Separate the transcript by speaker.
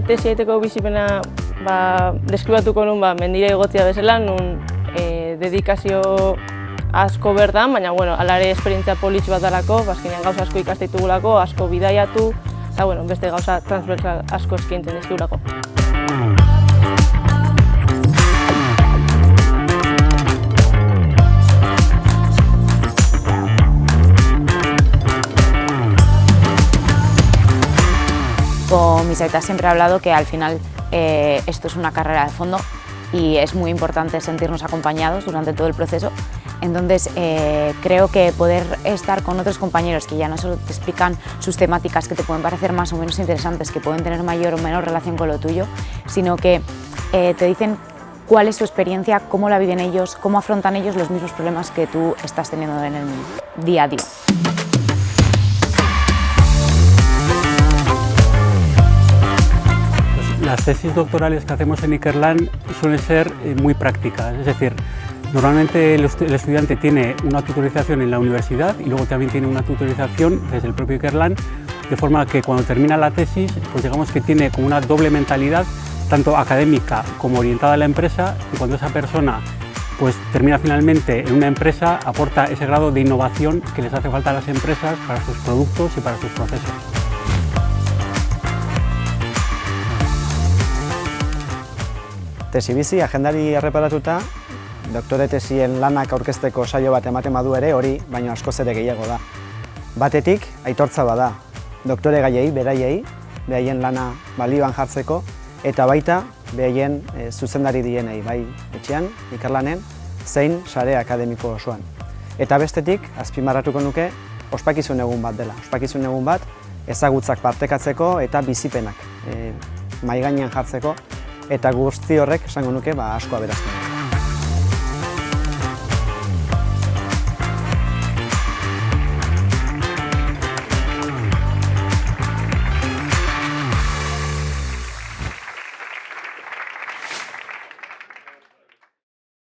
Speaker 1: tesi egiteko bizipena deskribatuko nun mendira igotzea bezala, nun dedikazio asko berdan, baina hala ere esperientzia politx bat dalako, azkenean gauza asko ikasteitugulako, asko bidaiatu, eta beste gauza transversal asko eskaintzen dizkigulako.
Speaker 2: Con mis aitas siempre he hablado que al final esto es una carrera de fondo y es muy importante sentirnos acompañados durante todo el proceso. Entonces creo que poder estar con otros compañeros que ya no solo te explican sus temáticas que te pueden parecer más o menos interesantes, que pueden tener mayor o menor relación con lo tuyo, sino que te dicen cuál es su experiencia, cómo la viven ellos, cómo afrontan ellos los mismos problemas que tú estás teniendo en el día a día.
Speaker 3: Las tesis doctorales que hacemos en Ikerlan suelen ser muy prácticas, es decir, normalmente el estudiante tiene una tutorización en la universidad y luego también tiene una tutorización desde el propio Ikerlan, de forma que cuando termina la tesis, pues digamos que tiene como una doble mentalidad, tanto académica como orientada a la empresa, y cuando esa persona pues termina finalmente en una empresa, aporta ese grado de innovación que les hace falta a las empresas para sus productos y para sus procesos.
Speaker 4: Tesi bizi, agendari erreparatuta, doktore tesien lanak aurkezteko saio bat ematen badu ere, hori baino askoz ere gehiago da. Batetik, aitortza bada, doktore gaiei, beraiei, behaien lana balioan jartzeko, eta baita behaien zuzendari dienei, bai etxean, Ikerlanen, zein sare akademiko osoan. Eta bestetik, azpimarratuko nuke, ospakizun egun bat dela. Ospakizun egun bat, ezagutzak partekatzeko eta bizipenak mahai gainean jartzeko, eta guzti horrek esango nuke asko aberazten.